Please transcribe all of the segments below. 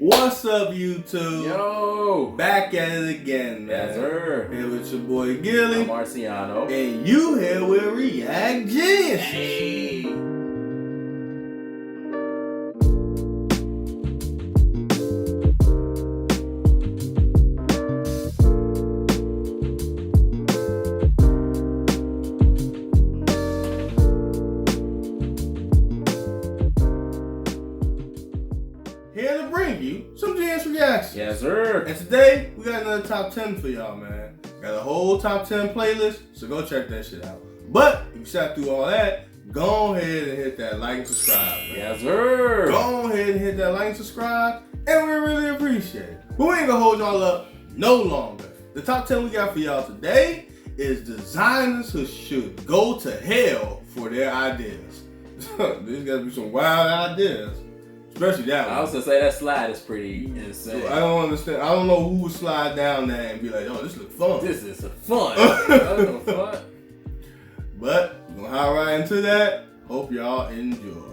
What's up, YouTube? Yo! Back at it again, man. Yes, sir. Here with your boy Gilly. I'm Marciano. And you here with React Geniuses. Hey. Here to bring you some Genius Reactions. Yes, sir. And today, we got another top 10 for y'all, man. Got a whole top 10 playlist, so go check that shit out. But, if you sat through all that, go ahead and hit that like and subscribe, man. Yes, sir. Go ahead and hit that like and subscribe, and we really appreciate it. But we ain't gonna hold y'all up no longer. The top 10 we got for y'all today is designers who should go to hell for their ideas. There's gotta be some wild ideas. Especially that one. I was gonna say that slide is pretty insane. So I don't understand. I don't know who would slide down there and be like, "Oh, this looks fun." This is fun. That's no fun. But we're gonna hop right into that. Hope y'all enjoy.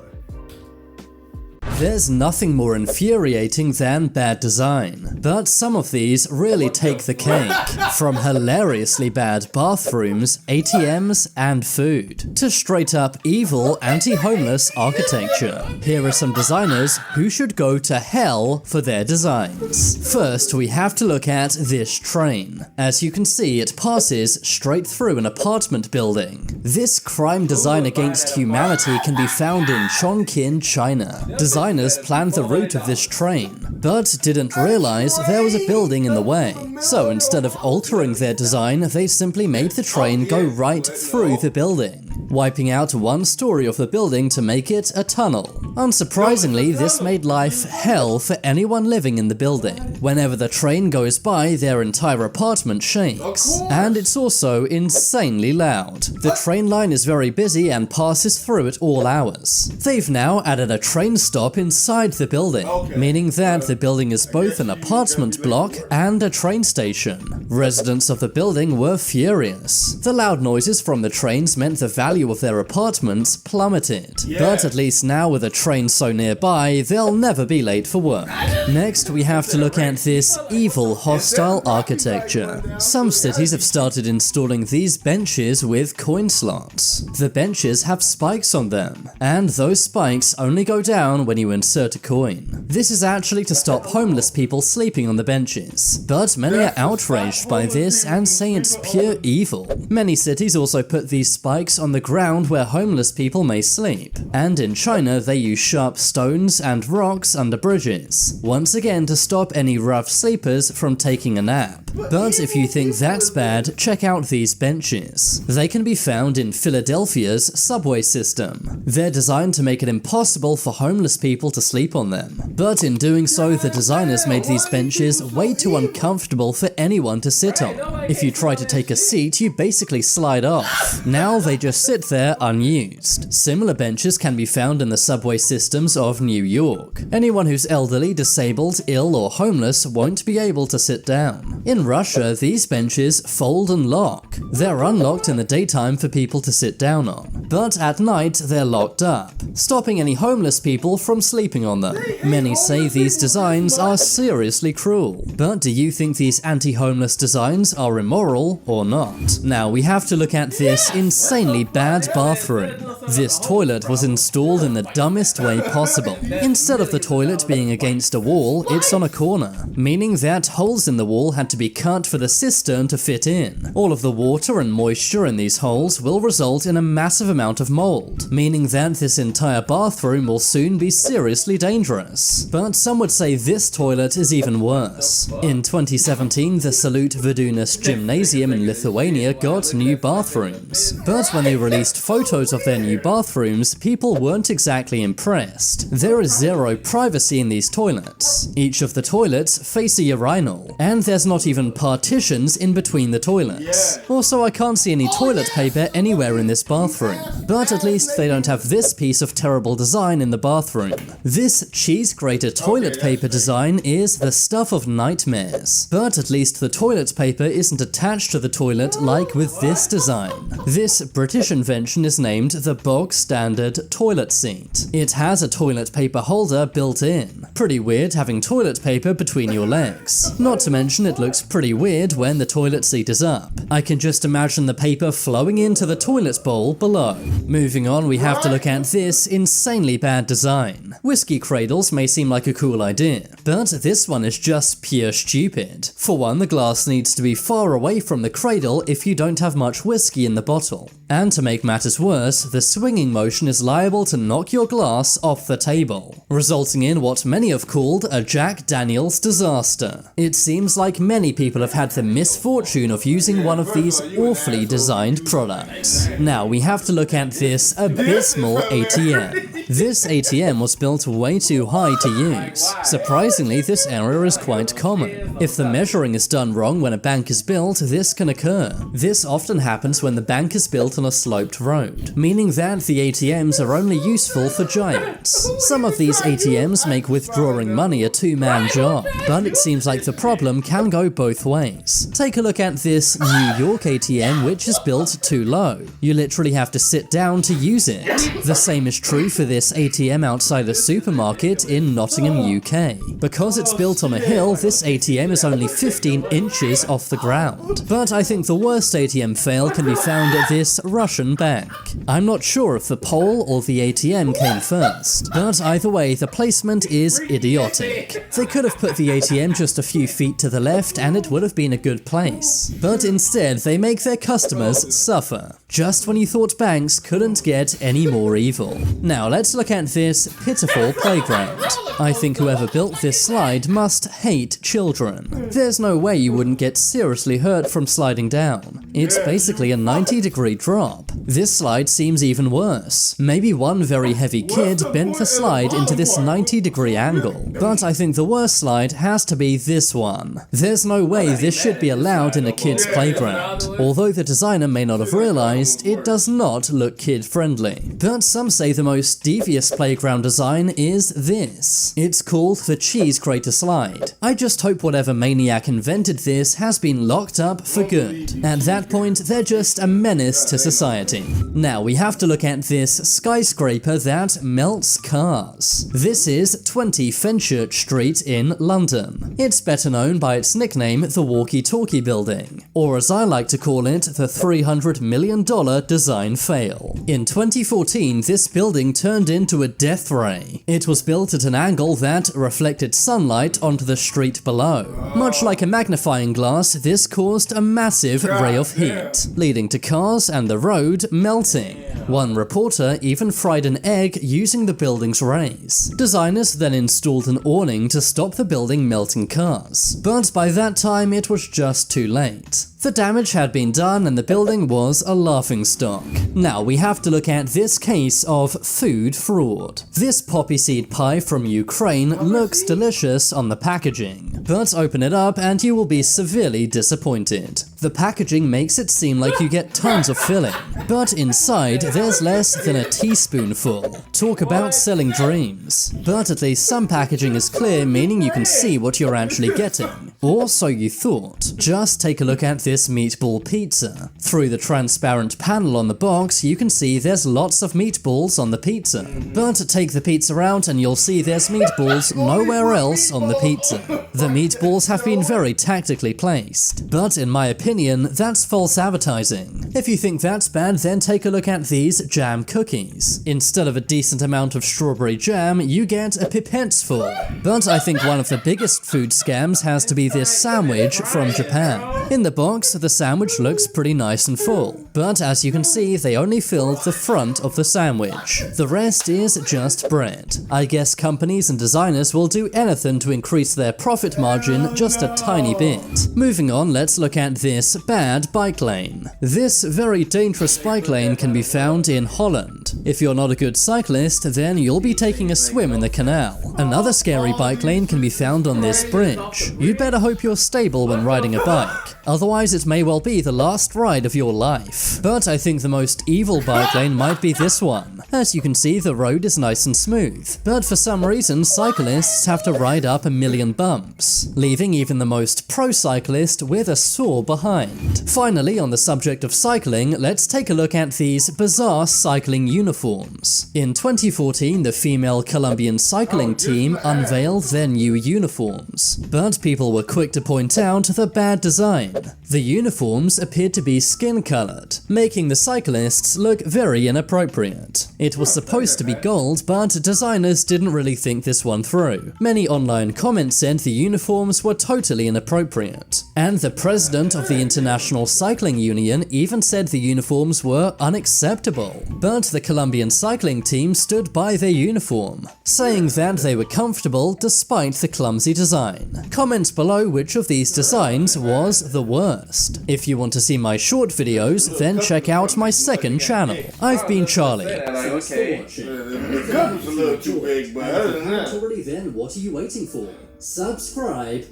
There's nothing more infuriating than bad design, but some of these really take the cake. From hilariously bad bathrooms, ATMs, and food, to straight up evil anti-homeless architecture. Here are some designers who should go to hell for their designs. First, we have to look at this train. As you can see, it passes straight through an apartment building. This crime design against humanity can be found in Chongqing, China. Designers planned the route of this train, but didn't realize there was a building in the way. So instead of altering their design, they simply made the train go right through the building, wiping out one story of the building to make it a tunnel. Unsurprisingly, this made life hell for anyone living in the building. Whenever the train goes by, their entire apartment shakes. And it's also insanely loud. The train line is very busy and passes through at all hours. They've now added a train stop inside the building, meaning that the building is both an apartment block and a train station. Residents of the building were furious. The loud noises from the trains meant the value of their apartments plummeted. But at least now with a train so nearby, they'll never be late for work. Next, we have to look at this evil, hostile architecture. Some cities have started installing these benches with coin slots. The benches have spikes on them, and those spikes only go down when you insert a coin. This is actually to stop homeless people sleeping on the benches, but many are outraged by this and say it's pure evil. Many cities also put these spikes on the ground where homeless people may sleep, and in China they use sharp stones and rocks under bridges, once again to stop any rough sleepers from taking a nap. But if you think that's bad, check out these benches. They can be found in Philadelphia's subway system. They're designed to make it impossible for homeless people to sleep on them. But in doing so, the designers made these benches way too uncomfortable for anyone to sit on. If you try to take a seat, you basically slide off. Now they just sit there unused. Similar benches can be found in the subway systems of New York. Anyone who's elderly, disabled, ill, or homeless won't be able to sit down. In Russia, these benches fold and lock. They're unlocked in the daytime for people to sit down on, but at night they're locked up, stopping any homeless people from sleeping on them. Many say these designs are seriously cruel, but do you think these anti-homeless designs are immoral or not? Now we have to look at this insanely bad bathroom. This toilet was installed in the dumbest way possible. Instead of the toilet being against a wall, it's on a corner, meaning that holes in the wall had to be cut for the cistern to fit in. All of the water and moisture in these holes will result in a massive amount of mold, meaning that this entire bathroom will soon be seriously dangerous. But some would say this toilet is even worse. In 2017, the Salute Vidūnas Gymnasium in Lithuania got new bathrooms. But when they released photos of their new bathrooms, people weren't exactly impressed. There is zero privacy in these toilets. Each of the toilets face a urinal, and there's not even partitions in between the toilets. Also, I can't see any toilet paper anywhere in this bathroom. But at least they don't have this piece of terrible design in the bathroom. This cheese grater toilet paper design is the stuff of nightmares. But but at least the toilet paper isn't attached to the toilet like with this design. This British invention is named the bog standard toilet seat. It has a toilet paper holder built in. Pretty weird having toilet paper between your legs. Not to mention it looks pretty weird when the toilet seat is up. I can just imagine the paper flowing into the toilet bowl below. Moving on, we have to look at this insanely bad design. Whiskey cradles may seem like a cool idea, but this one is just pure stupid. For one, the glass needs to be far away from the cradle if you don't have much whiskey in the bottle. And to make matters worse, the swinging motion is liable to knock your glass off the table, resulting in what many have called a Jack Daniels disaster. It seems like many people have had the misfortune of using one of these awfully designed products. Now we have to look at this abysmal ATM. This ATM was built way too high to use. Surprisingly, this error is quite common. If the measuring is done wrong when a bank is built, this can occur. This often happens when the bank is built on a sloped road, meaning that the ATMs are only useful for giants. Some of these ATMs make withdrawing money a two-man job, but it seems like the problem can go both ways. Take a look at this New York ATM, which is built too low. You literally have to sit down to use it. The same is true for this ATM outside a supermarket in Nottingham, UK. Because it's built on a hill, this ATM is only 15 inches off the ground. But I think the worst ATM fail can be found at this Russian bank. I'm not sure if the pole or the ATM came first, but either way, the placement is idiotic. They could have put the ATM just a few feet to the left and it would have been a good place. But instead, they make their customers suffer, just when you thought banks couldn't get any more evil. Now let's look at this pitiful playground. I think whoever built this slide must hate children. There's no way you wouldn't get seriously hurt from sliding down. It's basically a 90-degree drop. This slide seems even worse. Maybe one very heavy kid bent the slide into this 90-degree angle. But I think the worst slide has to be this one. There's no way this should be allowed in a kid's playground. Although the designer may not have realized, it does not look kid-friendly. But some say the most devious playground design is this. It's called the Cheese Crater Slide. I just hope whatever maniac invented this has been locked up for good. At that point, they're just a menace to society. Now we have to look at this skyscraper that melts cars. This is 20 Fenchurch Street in London. It's better known by its nickname, the Walkie Talkie Building, or as I like to call it, the $300 million design fail. In 2014, this building turned into a death ray. It was built at an angle that reflected sunlight onto the street below. Much like a magnifying glass, this caused a massive ray of heat, leading to cars and the road melting. One reporter even fried an egg using the building's rays. Designers then installed an awning to stop the building melting cars, but by that time it was just too late. The damage had been done and the building was a laughingstock. Now we have to look at this case of food fraud. This poppy seed pie from Ukraine looks delicious on the packaging, but open it up and you will be severely disappointed. The packaging makes it seem like you get tons of filling, but inside there's less than a teaspoonful. Talk about selling dreams. But at least some packaging is clear, meaning you can see what you're actually getting. Or so you thought. Just take a look at this meatball pizza. Through the transparent panel on the box, you can see there's lots of meatballs on the pizza. But take the pizza out and you'll see there's meatballs nowhere else on the pizza. The meatballs have been very tactically placed, but in my opinion, that's false advertising. If you think that's bad, then take a look at these jam cookies. Instead of a decent amount of strawberry jam, you get a pipette's full. But I think one of the biggest food scams has to be this sandwich from Japan. In the box, the sandwich looks pretty nice and full, but as you can see, they only filled the front of the sandwich. The rest is just bread. I guess companies and designers will do anything to increase their profit margin just a tiny bit. Moving on, let's look at this bad bike lane. This very dangerous bike lane can be found in Holland. If you're not a good cyclist, cyclist, then you'll be taking a swim in the canal. Another scary bike lane can be found on this bridge. You'd better hope you're stable when riding a bike, otherwise it may well be the last ride of your life. But I think the most evil bike lane might be this one. As you can see, the road is nice and smooth, but for some reason cyclists have to ride up a million bumps, leaving even the most pro cyclist with a sore behind. Finally, on the subject of cycling, let's take a look at these bizarre cycling uniforms. In 2014, the female Colombian cycling team unveiled their new uniforms, but people were quick to point out the bad design. The uniforms appeared to be skin-colored, making the cyclists look very inappropriate. It was supposed to be gold, but designers didn't really think this one through. Many online comments said the uniforms were totally inappropriate, and the president of the International Cycling Union even said the uniforms were unacceptable. But the Colombian cycling team stood by their uniform, saying that they were comfortable despite the clumsy design. Comment below which of these designs was the worst. If you want to see my short videos, then check out my second channel. I've been Charlie. Okay. The cup was a little too big, but other than that. Already then, what are you waiting for? Subscribe.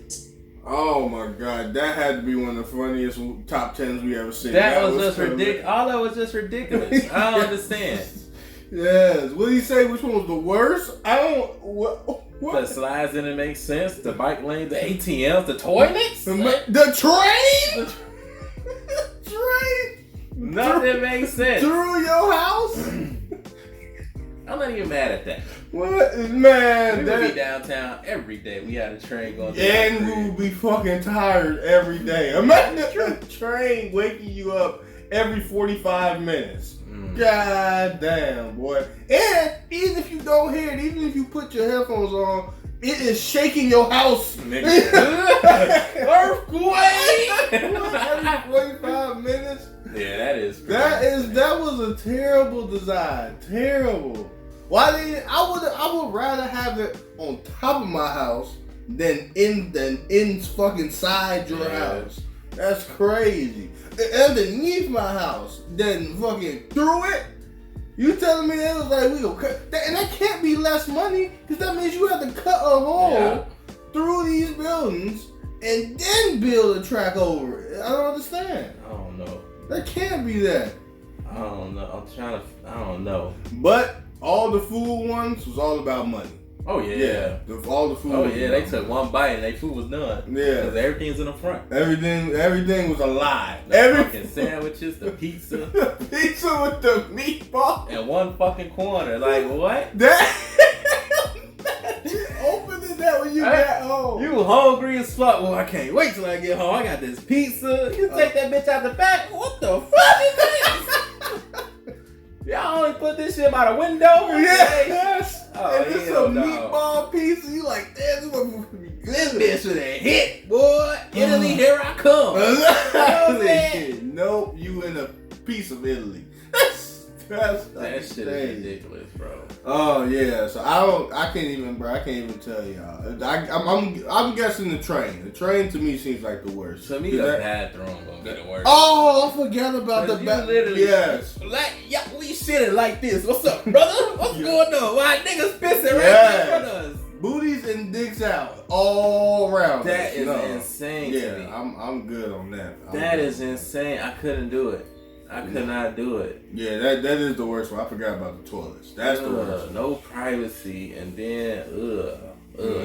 Oh my god, that had to be one of the funniest top 10s we ever seen. That was just ridiculous. All that was just ridiculous. I don't understand. Yes. What did he say? Which one was the worst? I don't. What? The slides didn't make sense. The bike lanes, the ATMs, the toilets. The train? Train? Nothing makes sense. Through your house? I'm not even mad at that. What? Man, We would be downtown every day. We had a train going through. and we would be fucking tired every day. Imagine a train waking you up every 45 minutes. God damn, boy. And even if you don't hear it, even if you put your headphones on, it is shaking your house. Earthquake! Every 45 minutes. Yeah, that is. That was a terrible design. Terrible. Why did I would rather have it on top of my house than in fucking side your house. That's crazy. Underneath my house, then fucking through it. You telling me it was like we gonna cut that, and that can't be less money because that means you have to cut a hole through these buildings and then build a track over it. I don't understand. I don't know. That can't be that. I don't know. I don't know. But all the food ones was all about money. Oh yeah. All the food. Oh was yeah, about they took one bite and their food was done. Yeah. Because everything's in the front. Everything was a lie. The fucking sandwiches, the pizza. Pizza with the meatball. And one fucking corner. Like, what? That you opened that when you got home. You hungry as fuck. Well, I can't wait till I get home. I got this pizza. You take that bitch out the back. What the fuck is this? Y'all only put this shit by the window? Yes. Oh, and it's a hell no. meatball pizza. You like, damn, this one be good. This bitch with a hit, boy. Italy, here I come. Nope, you in a piece of Italy. That shit is ridiculous, bro. Oh yeah, so I can't even tell y'all. I'm guessing the train. The train to me seems like the worst. To me, the bathroom gonna be the worst. Oh, I forgot about the bathroom. Yes. Like, yeah, we sitting like this. What's up, brother? What's going on? Why niggas pissing right in front of us? Booties and dicks out all around. That is insane to me. I'm good on that. That is insane. I couldn't do it. I could not do it. Yeah, that is the worst one. I forgot about the toilets. That's the worst one. No privacy, and then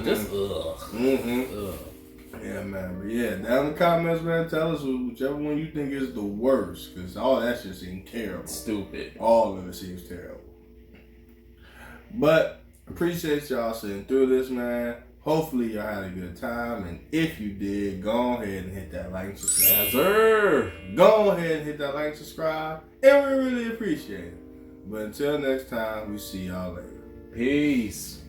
just Yeah, man. But yeah, down in the comments, man, tell us whichever one you think is the worst, because all that shit seems terrible. Stupid. All of it seems terrible. But appreciate y'all sitting through this, man. Hopefully y'all had a good time, and if you did, go ahead and hit that like and subscribe. Yes, sir. Go ahead and hit that like and subscribe, and we really appreciate it. But until next time, we see y'all later. Peace.